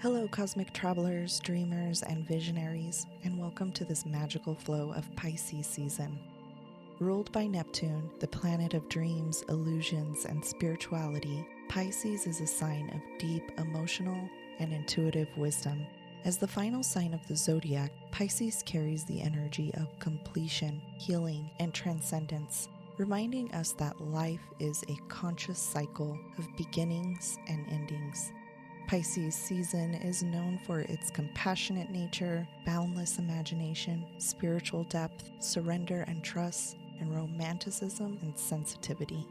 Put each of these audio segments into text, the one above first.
Hello, cosmic travelers, dreamers, and visionaries, and welcome to this magical flow of Pisces season. Ruled by Neptune, the planet of dreams, illusions, and spirituality, Pisces is a sign of deep emotional and intuitive wisdom. As the final sign of the zodiac, Pisces carries the energy of completion, healing, and transcendence, reminding us that life is a conscious cycle of beginnings and endings. Pisces season is known for its compassionate nature, boundless imagination, spiritual depth, surrender and trust, and romanticism and sensitivity.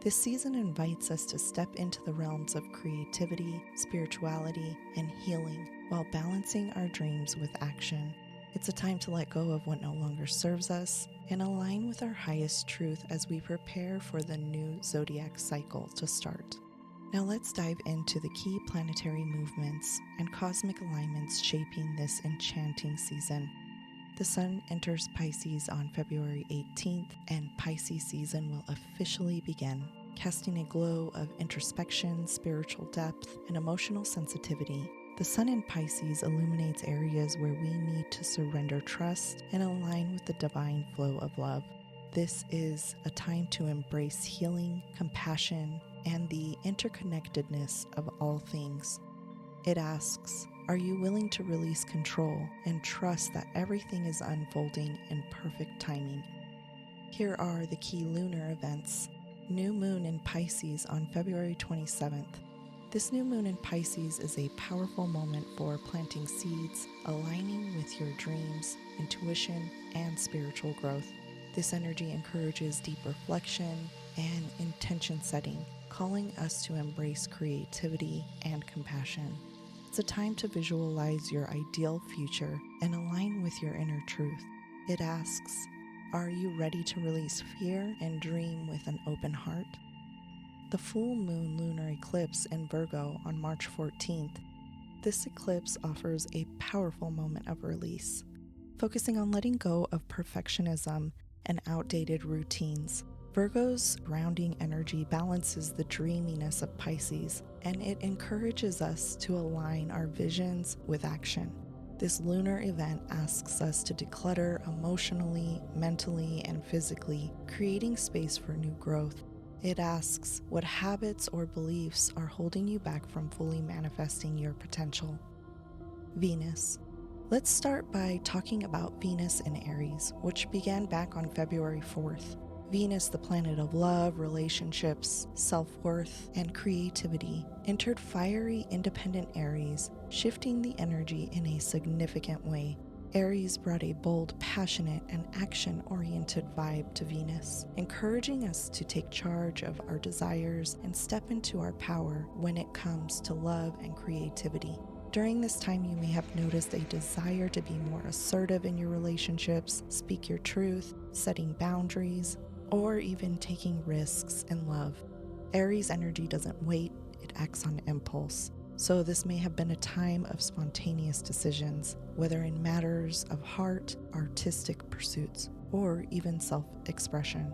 This season invites us to step into the realms of creativity, spirituality, and healing while balancing our dreams with action. It's a time to let go of what no longer serves us and align with our highest truth as we prepare for the new zodiac cycle to start. Now let's dive into the key planetary movements and cosmic alignments shaping this enchanting season. The Sun enters Pisces on February 18th, and Pisces season will officially begin, casting a glow of introspection, spiritual depth, and emotional sensitivity. The Sun in Pisces illuminates areas where we need to surrender trust and align with the divine flow of love. This is a time to embrace healing, compassion, and the interconnectedness of all things. It asks, are you willing to release control and trust that everything is unfolding in perfect timing? Here are the key lunar events. New moon in Pisces on February 27th. This new moon in Pisces is a powerful moment for planting seeds, aligning with your dreams, intuition, and spiritual growth. This energy encourages deep reflection and intention setting, calling us to embrace creativity and compassion. It's a time to visualize your ideal future and align with your inner truth. It asks, are you ready to release fear and dream with an open heart? The full moon lunar eclipse in Virgo on March 14th. This eclipse offers a powerful moment of release, focusing on letting go of perfectionism and outdated routines. Virgo's grounding energy balances the dreaminess of Pisces, and it encourages us to align our visions with action. This lunar event asks us to declutter emotionally, mentally, and physically, creating space for new growth. It asks what habits or beliefs are holding you back from fully manifesting your potential. Venus. Let's start by talking about Venus in Aries, which began back on February 4th. Venus, the planet of love, relationships, self-worth, and creativity, entered fiery, independent Aries, shifting the energy in a significant way. Aries brought a bold, passionate, and action-oriented vibe to Venus, encouraging us to take charge of our desires and step into our power when it comes to love and creativity. During this time, you may have noticed a desire to be more assertive in your relationships, speak your truth, setting boundaries, or even taking risks in love. Aries energy doesn't wait, it acts on impulse. So this may have been a time of spontaneous decisions, whether in matters of heart, artistic pursuits, or even self-expression.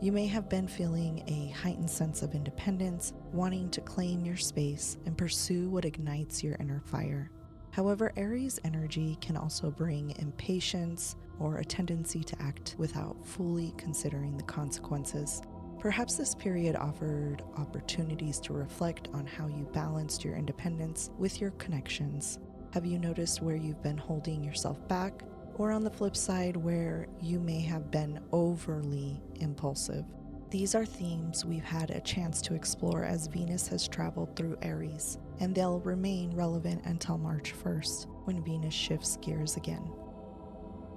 You may have been feeling a heightened sense of independence, wanting to claim your space and pursue what ignites your inner fire. However, Aries energy can also bring impatience or a tendency to act without fully considering the consequences. Perhaps this period offered opportunities to reflect on how you balanced your independence with your connections. Have you noticed where you've been holding yourself back? Or on the flip side, where you may have been overly impulsive? These are themes we've had a chance to explore as Venus has traveled through Aries, and they'll remain relevant until March 1st, when Venus shifts gears again.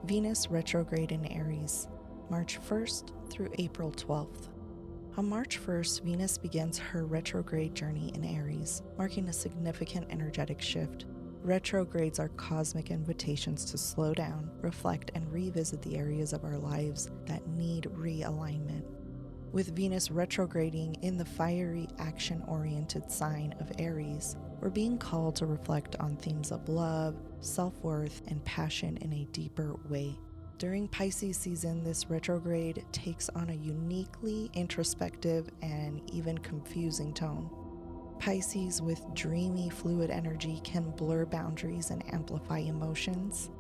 Venus retrograde in Aries, March 1st through April 12th. On March 1st, Venus begins her retrograde journey in Aries, marking a significant energetic shift. Retrogrades are cosmic invitations to slow down, reflect, and revisit the areas of our lives that need realignment. With Venus retrograding in the fiery, action-oriented sign of Aries, we're being called to reflect on themes of love, self-worth, and passion in a deeper way. During Pisces season, this retrograde takes on a uniquely introspective and even confusing tone. Pisces with dreamy, fluid energy can blur boundaries and amplify emotions.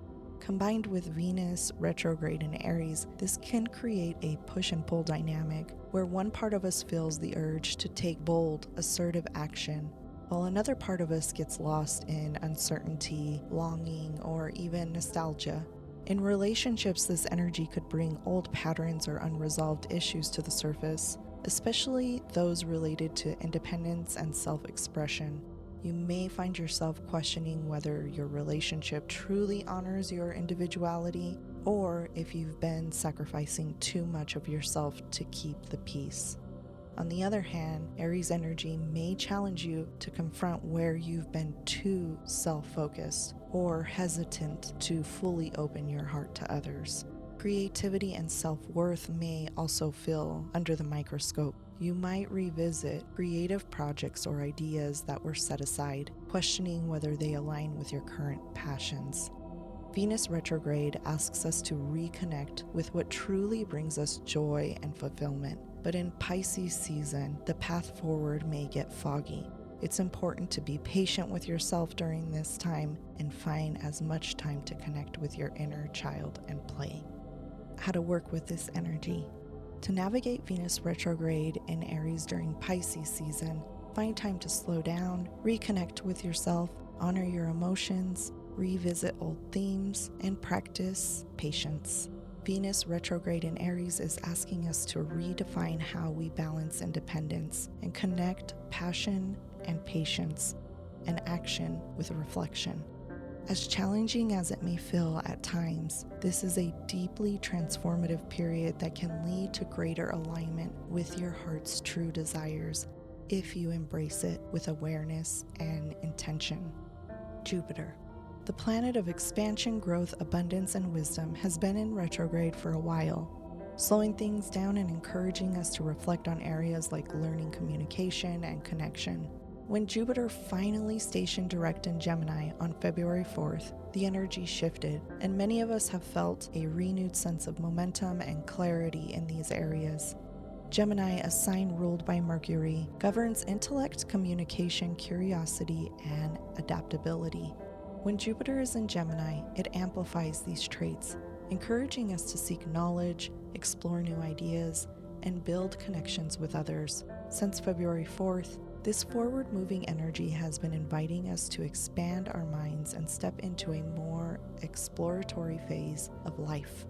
Combined with Venus retrograde in Aries, this can create a push and pull dynamic where one part of us feels the urge to take bold, assertive action, while another part of us gets lost in uncertainty, longing, or even nostalgia. In relationships, this energy could bring old patterns or unresolved issues to the surface, especially those related to independence and self-expression. You may find yourself questioning whether your relationship truly honors your individuality or if you've been sacrificing too much of yourself to keep the peace. On the other hand, Aries energy may challenge you to confront where you've been too self-focused or hesitant to fully open your heart to others. Creativity and self-worth may also feel under the microscope. You might revisit creative projects or ideas that were set aside, questioning whether they align with your current passions. Venus retrograde asks us to reconnect with what truly brings us joy and fulfillment. But in Pisces season, the path forward may get foggy. It's important to be patient with yourself during this time and find as much time to connect with your inner child and play. How to work with this energy. To navigate Venus retrograde in Aries during Pisces season, find time to slow down, reconnect with yourself, honor your emotions, revisit old themes, and practice patience. Venus retrograde in Aries is asking us to redefine how we balance independence and connect passion and patience and action with reflection. As challenging as it may feel at times, this is a deeply transformative period that can lead to greater alignment with your heart's true desires if you embrace it with awareness and intention. Jupiter, the planet of expansion, growth, abundance, and wisdom, has been in retrograde for a while, slowing things down and encouraging us to reflect on areas like learning, communication, and connection. When Jupiter finally stationed direct in Gemini on February 4th, the energy shifted, and many of us have felt a renewed sense of momentum and clarity in these areas. Gemini, a sign ruled by Mercury, governs intellect, communication, curiosity, and adaptability. When Jupiter is in Gemini, it amplifies these traits, encouraging us to seek knowledge, explore new ideas, and build connections with others. Since February 4th, this forward-moving energy has been inviting us to expand our minds and step into a more exploratory phase of life.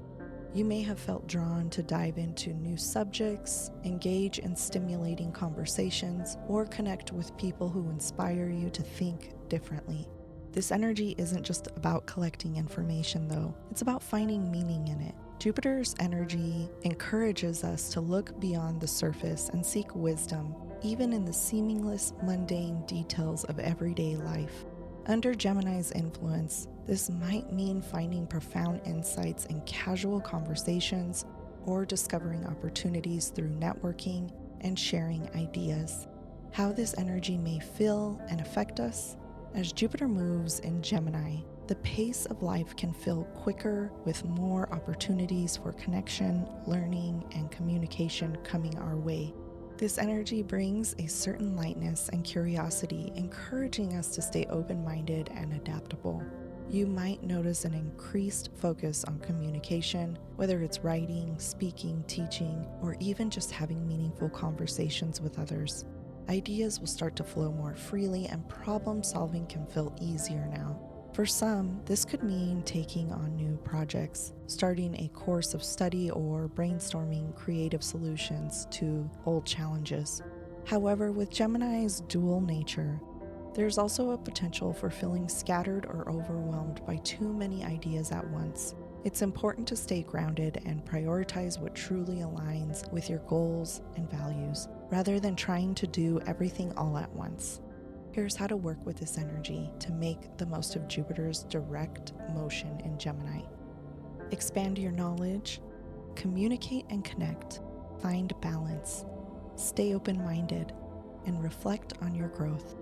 You may have felt drawn to dive into new subjects, engage in stimulating conversations, or connect with people who inspire you to think differently. This energy isn't just about collecting information, though. It's about finding meaning in it. Jupiter's energy encourages us to look beyond the surface and seek wisdom, even in the seamless, mundane details of everyday life. Under Gemini's influence, this might mean finding profound insights in casual conversations or discovering opportunities through networking and sharing ideas. How this energy may feel and affect us? As Jupiter moves in Gemini, the pace of life can feel quicker with more opportunities for connection, learning, and communication coming our way. This energy brings a certain lightness and curiosity, encouraging us to stay open-minded and adaptable. You might notice an increased focus on communication, whether it's writing, speaking, teaching, or even just having meaningful conversations with others. Ideas will start to flow more freely, and problem solving can feel easier now. For some, this could mean taking on new projects, starting a course of study, or brainstorming creative solutions to old challenges. However, with Gemini's dual nature, there's also a potential for feeling scattered or overwhelmed by too many ideas at once. It's important to stay grounded and prioritize what truly aligns with your goals and values, rather than trying to do everything all at once. Here's how to work with this energy to make the most of Jupiter's direct motion in Gemini. Expand your knowledge, communicate and connect, find balance, stay open-minded, and reflect on your growth.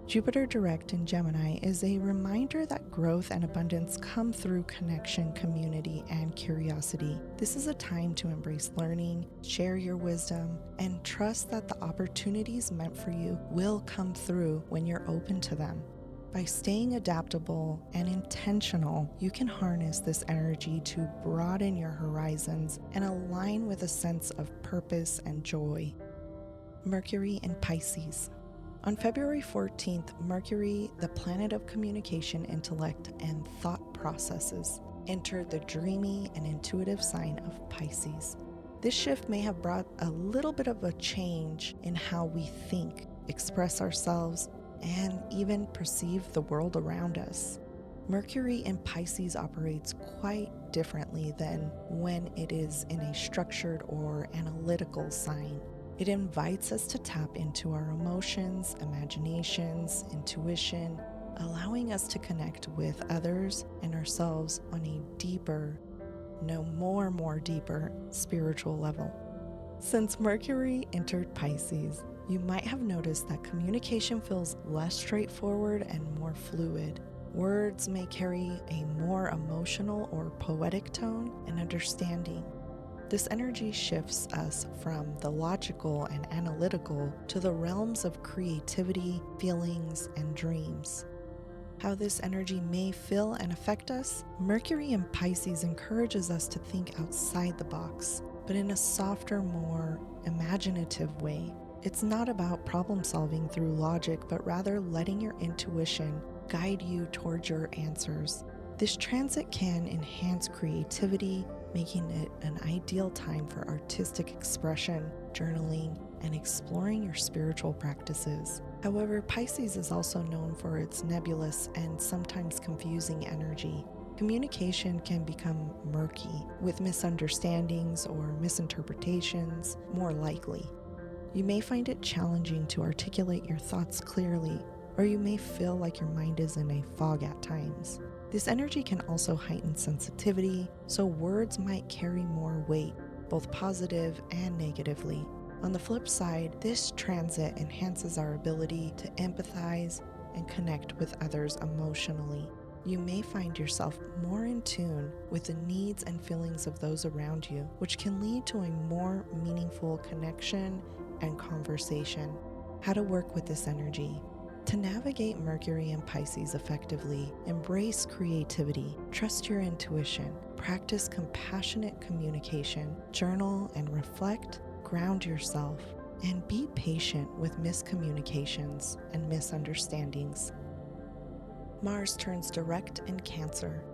Jupiter direct in Gemini is a reminder that growth and abundance come through connection, community, and curiosity. This is a time to embrace learning, share your wisdom, and trust that the opportunities meant for you will come through when you're open to them. By staying adaptable and intentional, you can harness this energy to broaden your horizons and align with a sense of purpose and joy. Mercury in Pisces. On February 14th, Mercury, the planet of communication, intellect, and thought processes, entered the dreamy and intuitive sign of Pisces. This shift may have brought a little bit of a change in how we think, express ourselves, and even perceive the world around us. Mercury in Pisces operates quite differently than when it is in a structured or analytical sign. It invites us to tap into our emotions, imaginations, intuition, allowing us to connect with others and ourselves on a deeper, more deeper spiritual level. Since Mercury entered Pisces, you might have noticed that communication feels less straightforward and more fluid. Words may carry a more emotional or poetic tone and understanding. This energy shifts us from the logical and analytical to the realms of creativity, feelings, and dreams. How this energy may feel and affect us? Mercury in Pisces encourages us to think outside the box, but in a softer, more imaginative way. It's not about problem solving through logic, but rather letting your intuition guide you towards your answers. This transit can enhance creativity, making it an ideal time for artistic expression, journaling, and exploring your spiritual practices. However, Pisces is also known for its nebulous and sometimes confusing energy. Communication can become murky, with misunderstandings or misinterpretations more likely. You may find it challenging to articulate your thoughts clearly, or you may feel like your mind is in a fog at times. This energy can also heighten sensitivity, so words might carry more weight, both positive and negatively. On the flip side, this transit enhances our ability to empathize and connect with others emotionally. You may find yourself more in tune with the needs and feelings of those around you, which can lead to a more meaningful connection and conversation. How to work with this energy. To navigate Mercury and Pisces effectively, embrace creativity, trust your intuition, practice compassionate communication, journal and reflect, ground yourself, and be patient with miscommunications and misunderstandings. Mars turns direct in Cancer.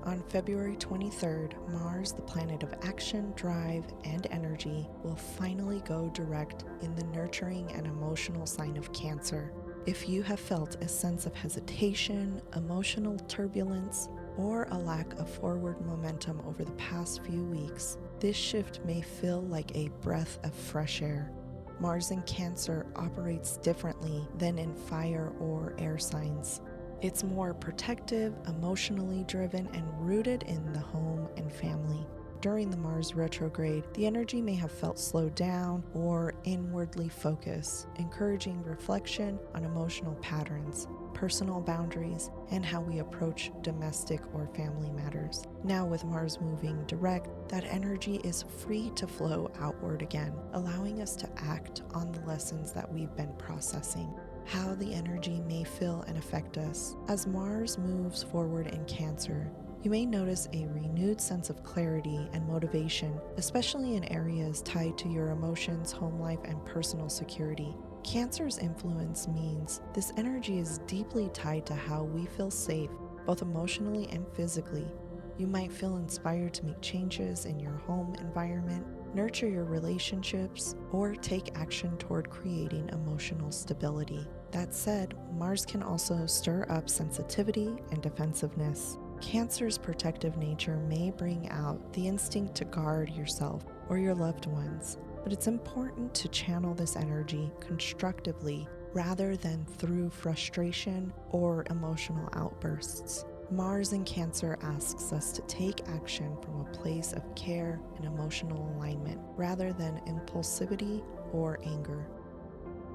On February 23rd, Mars, the planet of action, drive, and energy, will finally go direct in the nurturing and emotional sign of Cancer. If you have felt a sense of hesitation, emotional turbulence, or a lack of forward momentum over the past few weeks, this shift may feel like a breath of fresh air. Mars in Cancer operates differently than in fire or air signs. It's more protective, emotionally driven, and rooted in the home and family. During the Mars retrograde, the energy may have felt slowed down or inwardly focused, encouraging reflection on emotional patterns, personal boundaries, and how we approach domestic or family matters. Now, with Mars moving direct, that energy is free to flow outward again, allowing us to act on the lessons that we've been processing. How the energy may feel and affect us. As Mars moves forward in Cancer, you may notice a renewed sense of clarity and motivation, especially in areas tied to your emotions, home life, and personal security. Cancer's influence means this energy is deeply tied to how we feel safe, both emotionally and physically. You might feel inspired to make changes in your home environment, nurture your relationships, or take action toward creating emotional stability. That said, Mars can also stir up sensitivity and defensiveness. Cancer's protective nature may bring out the instinct to guard yourself or your loved ones, but it's important to channel this energy constructively rather than through frustration or emotional outbursts. Mars in Cancer asks us to take action from a place of care and emotional alignment rather than impulsivity or anger.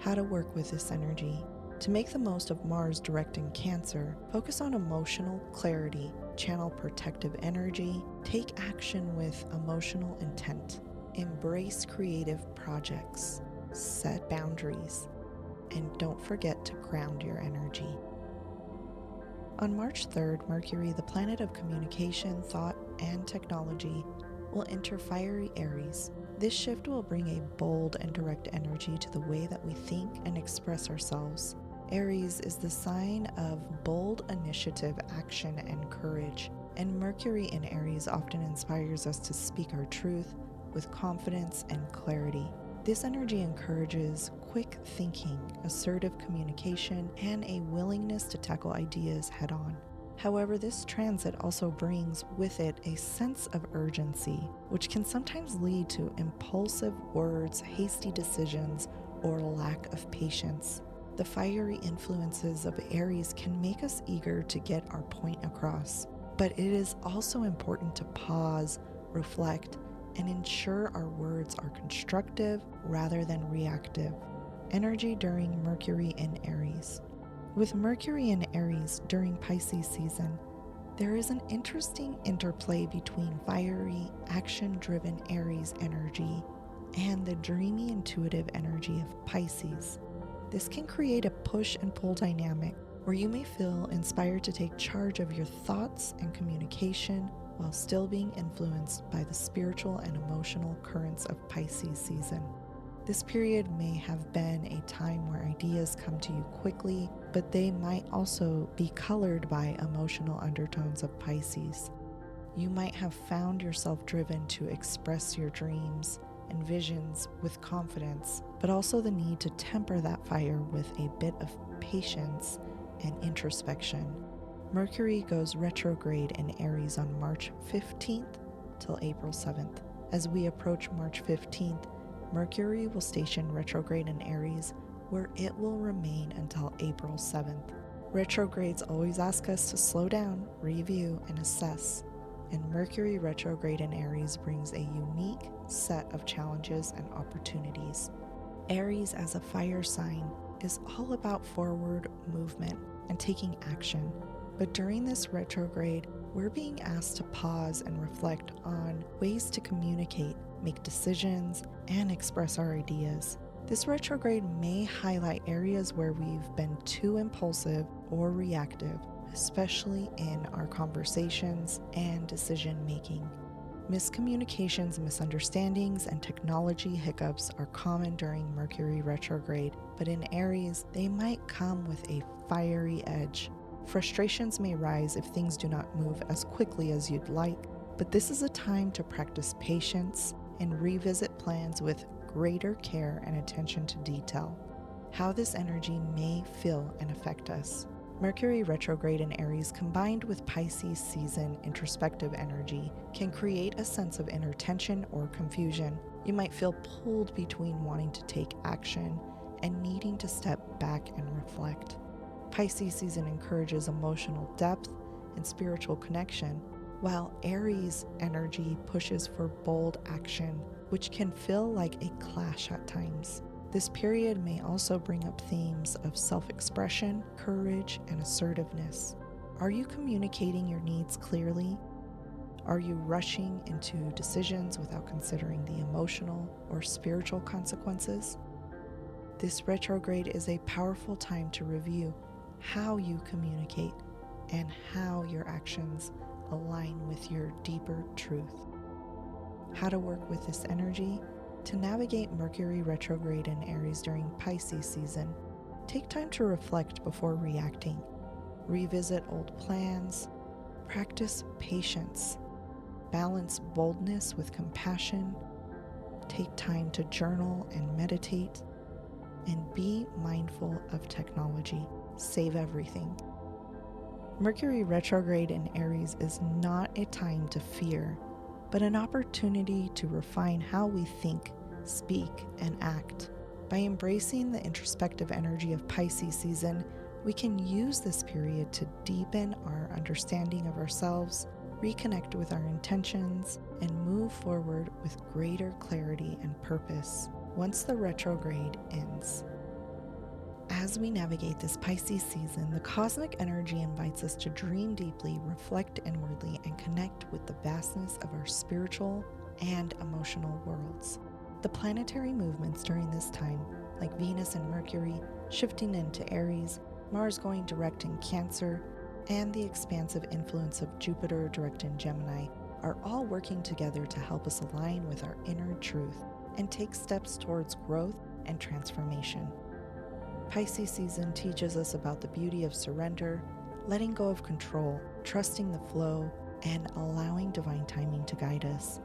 How to work with this energy. To make the most of Mars direct in Cancer, focus on emotional clarity, channel protective energy, take action with emotional intent, embrace creative projects, set boundaries, and don't forget to ground your energy. On March 3rd, Mercury, the planet of communication, thought, and technology, will enter fiery Aries. This shift will bring a bold and direct energy to the way that we think and express ourselves. Aries is the sign of bold initiative, action, and courage, and Mercury in Aries often inspires us to speak our truth with confidence and clarity. This energy encourages quick thinking, assertive communication, and a willingness to tackle ideas head-on. However, this transit also brings with it a sense of urgency, which can sometimes lead to impulsive words, hasty decisions, or lack of patience. The fiery influences of Aries can make us eager to get our point across, but it is also important to pause, reflect, and ensure our words are constructive rather than reactive. Energy during Mercury in Aries. With Mercury in Aries during Pisces season, there is an interesting interplay between fiery, action-driven Aries energy and the dreamy, intuitive energy of Pisces. This can create a push and pull dynamic where you may feel inspired to take charge of your thoughts and communication while still being influenced by the spiritual and emotional currents of Pisces season. This period may have been a time where ideas come to you quickly, but they might also be colored by emotional undertones of Pisces. You might have found yourself driven to express your dreams and visions with confidence, but also the need to temper that fire with a bit of patience and introspection. Mercury goes retrograde in Aries on March 15th till April 7th. As we approach March 15th, Mercury will station retrograde in Aries, where it will remain until April 7th. Retrogrades always ask us to slow down, review, and assess, and Mercury retrograde in Aries brings a unique set of challenges and opportunities. Aries, as a fire sign, is all about forward movement and taking action. But during this retrograde, we're being asked to pause and reflect on ways to communicate, make decisions, and express our ideas. This retrograde may highlight areas where we've been too impulsive or reactive, especially in our conversations and decision making. Miscommunications, misunderstandings, and technology hiccups are common during Mercury retrograde, but in Aries, they might come with a fiery edge. Frustrations may rise if things do not move as quickly as you'd like, but this is a time to practice patience and revisit plans with greater care and attention to detail. How this energy may feel and affect us. Mercury retrograde in Aries combined with Pisces season introspective energy can create a sense of inner tension or confusion. You might feel pulled between wanting to take action and needing to step back and reflect. Pisces season encourages emotional depth and spiritual connection, while Aries energy pushes for bold action, which can feel like a clash at times. This period may also bring up themes of self-expression, courage, and assertiveness. Are you communicating your needs clearly? Are you rushing into decisions without considering the emotional or spiritual consequences? This retrograde is a powerful time to review how you communicate and how your actions align with your deeper truth. How to work with this energy? To navigate Mercury retrograde in Aries during Pisces season, take time to reflect before reacting. Revisit old plans. Practice patience. Balance boldness with compassion. Take time to journal and meditate. And be mindful of technology. Save everything. Mercury retrograde in Aries is not a time to fear, but an opportunity to refine how we think, speak, and act. By embracing the introspective energy of Pisces season, we can use this period to deepen our understanding of ourselves, reconnect with our intentions, and move forward with greater clarity and purpose once the retrograde ends. As we navigate this Pisces season, the cosmic energy invites us to dream deeply, reflect inwardly, and connect with the vastness of our spiritual and emotional worlds. The planetary movements during this time, like Venus and Mercury shifting into Aries, Mars going direct in Cancer, and the expansive influence of Jupiter direct in Gemini, are all working together to help us align with our inner truth and take steps towards growth and transformation. Pisces season teaches us about the beauty of surrender, letting go of control, trusting the flow, and allowing divine timing to guide us.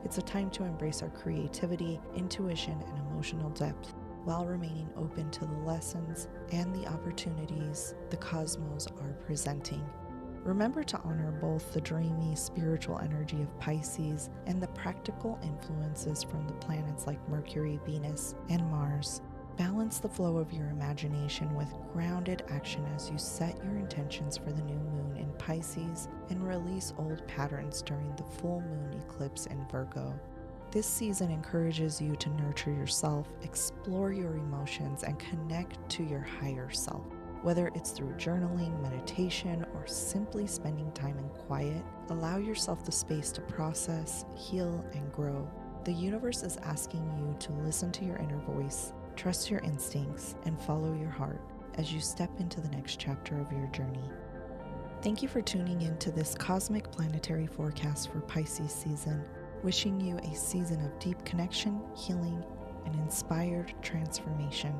It's a time to embrace our creativity, intuition, and emotional depth, while remaining open to the lessons and the opportunities the cosmos are presenting. Remember to honor both the dreamy spiritual energy of Pisces and the practical influences from the planets like Mercury, Venus, and Mars. Balance the flow of your imagination with grounded action as you set your intentions for the new moon in Pisces and release old patterns during the full moon eclipse in Virgo. This season encourages you to nurture yourself, explore your emotions, and connect to your higher self. Whether it's through journaling, meditation, or simply spending time in quiet, allow yourself the space to process, heal, and grow. The universe is asking you to listen to your inner voice, trust your instincts, and follow your heart as you step into the next chapter of your journey. Thank you for tuning in to this cosmic planetary forecast for Pisces season, wishing you a season of deep connection, healing, and inspired transformation.